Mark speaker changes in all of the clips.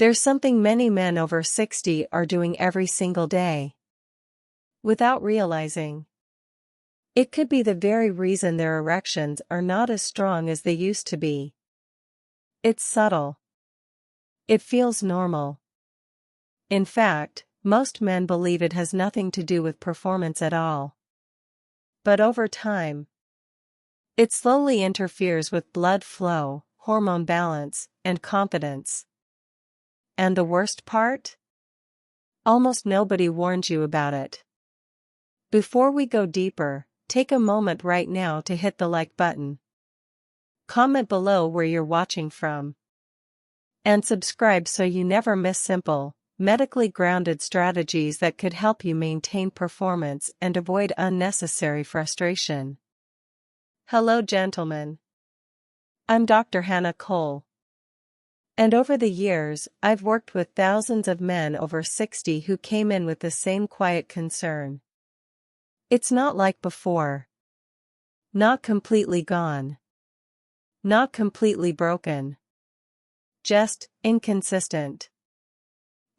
Speaker 1: There's something many men over 60 are doing every single day, without realizing. It could be the very reason their erections are not as strong as they used to be. It's subtle. It feels normal. In fact, most men believe it has nothing to do with performance at all. But over time, it slowly interferes with blood flow, hormone balance, and confidence. And the worst part? Almost nobody warns you about it. Before we go deeper, take a moment right now to hit the like button. Comment below where you're watching from. And subscribe so you never miss simple, medically grounded strategies that could help you maintain performance and avoid unnecessary frustration. Hello, gentlemen. I'm Dr. Hannah Cole. And over the years, I've worked with thousands of men over 60 who came in with the same quiet concern. It's not like before. Not completely gone. Not completely broken. Just inconsistent.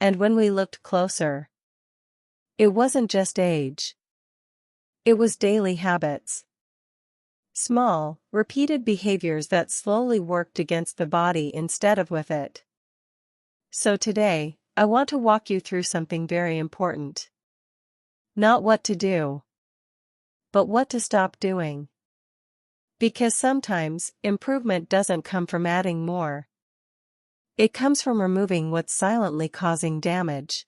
Speaker 1: And when we looked closer, it wasn't just age. It was daily habits. Small, repeated behaviors that slowly worked against the body instead of with it. So today, I want to walk you through something very important. Not what to do, but what to stop doing. Because sometimes, improvement doesn't come from adding more. It comes from removing what's silently causing damage.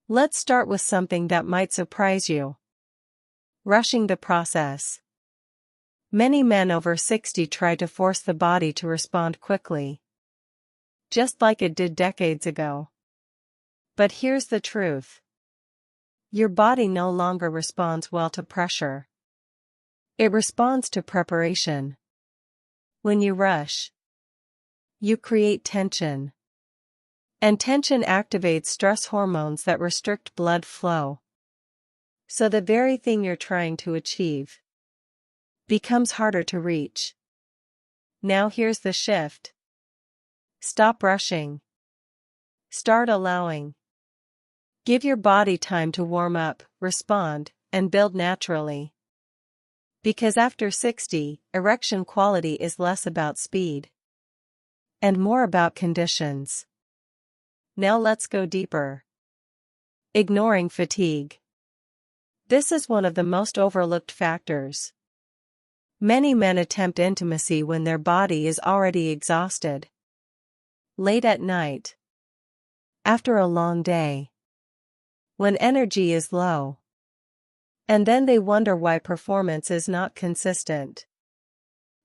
Speaker 1: Let's start with something that might surprise you. Rushing the process. Many men over 60 try to force the body to respond quickly, just like it did decades ago. But here's the truth. Your body no longer responds well to pressure. It responds to preparation. When you rush, you create tension. And tension activates stress hormones that restrict blood flow. So the very thing you're trying to achieve becomes harder to reach. Now here's the shift. Stop rushing. Start allowing. Give your body time to warm up, respond, and build naturally. Because after 60, erection quality is less about speed and more about conditions. Now let's go deeper. Ignoring fatigue. This is one of the most overlooked factors. Many men attempt intimacy when their body is already exhausted. Late at night. After a long day. When energy is low. And then they wonder why performance is not consistent.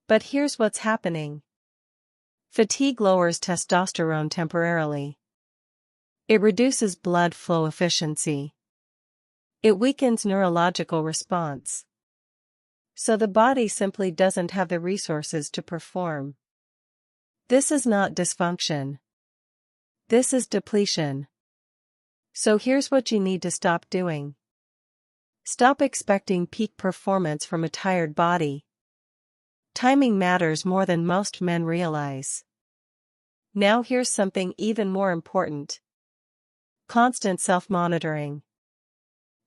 Speaker 1: But here's what's happening. Fatigue lowers testosterone temporarily. It reduces blood flow efficiency. It weakens neurological response. So the body simply doesn't have the resources to perform. This is not dysfunction. This is depletion. So here's what you need to stop doing. Stop expecting peak performance from a tired body. Timing matters more than most men realize. Now here's something even more important. Constant self-monitoring.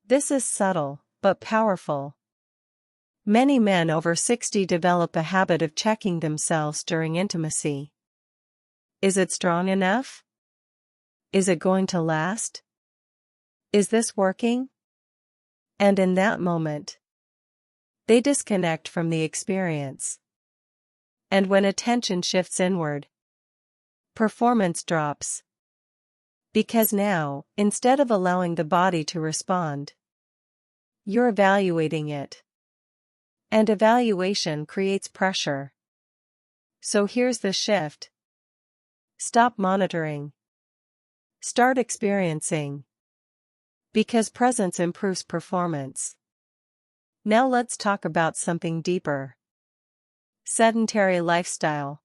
Speaker 1: This is subtle, but powerful. Many men over 60 develop a habit of checking themselves during intimacy. Is it strong enough? Is it going to last? Is this working? And in that moment, they disconnect from the experience. And when attention shifts inward, performance drops. Because now, instead of allowing the body to respond, you're evaluating it. And evaluation creates pressure. So here's the shift. Stop monitoring. Start experiencing. Because presence improves performance. Now let's talk about something deeper. Sedentary lifestyle.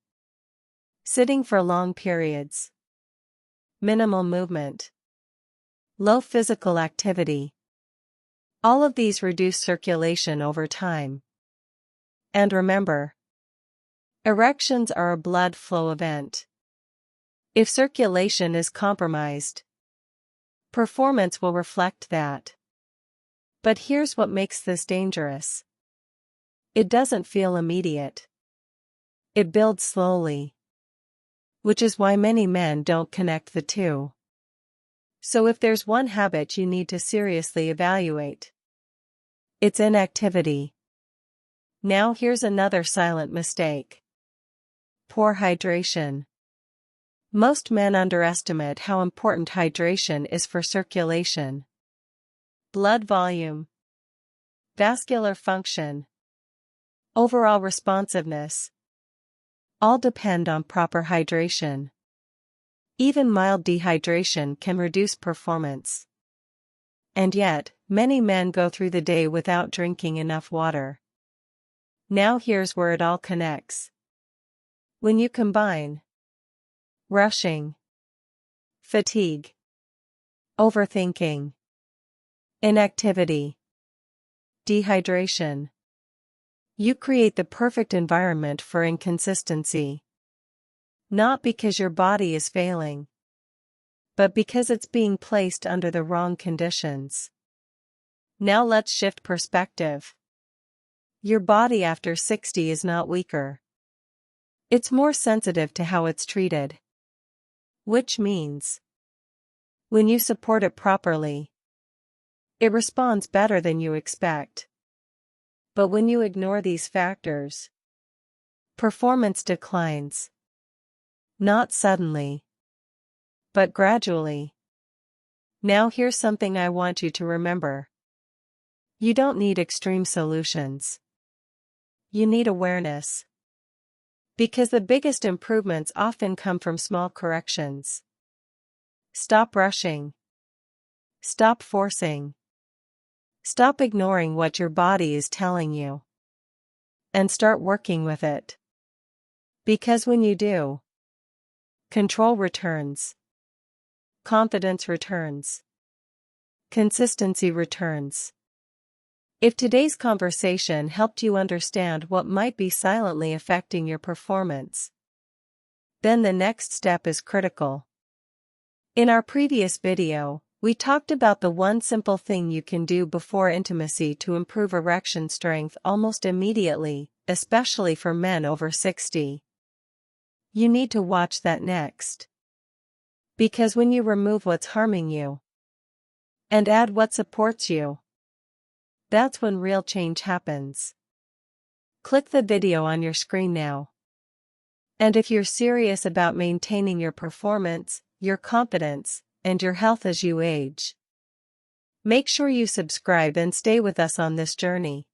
Speaker 1: Sitting for long periods. Minimal movement. Low physical activity. All of these reduce circulation over time. And remember, erections are a blood flow event. If circulation is compromised, performance will reflect that. But here's what makes this dangerous. It doesn't feel immediate. It builds slowly. Which is why many men don't connect the two. So if there's one habit you need to seriously evaluate, it's inactivity. Now here's another silent mistake. Poor hydration. Most men underestimate how important hydration is for circulation, blood volume, vascular function, overall responsiveness. All depend on proper hydration. Even mild dehydration can reduce performance. And yet, many men go through the day without drinking enough water. Now here's where it all connects. When you combine rushing, fatigue, overthinking, inactivity, dehydration, you create the perfect environment for inconsistency. Not because your body is failing, but because it's being placed under the wrong conditions. Now let's shift perspective. Your body after 60 is not weaker. It's more sensitive to how it's treated. Which means, when you support it properly, it responds better than you expect. But when you ignore these factors, performance declines. Not suddenly, but gradually. Now here's something I want you to remember. You don't need extreme solutions. You need awareness. Because the biggest improvements often come from small corrections. Stop rushing. Stop forcing. Stop ignoring what your body is telling you. And start working with it. Because when you do, control returns. Confidence returns. Consistency returns. If today's conversation helped you understand what might be silently affecting your performance, then the next step is critical. In our previous video, we talked about the one simple thing you can do before intimacy to improve erection strength almost immediately, especially for men over 60. You need to watch that next. Because when you remove what's harming you and add what supports you, that's when real change happens. Click the video on your screen now. And if you're serious about maintaining your performance, your confidence, and your health as you age, make sure you subscribe and stay with us on this journey.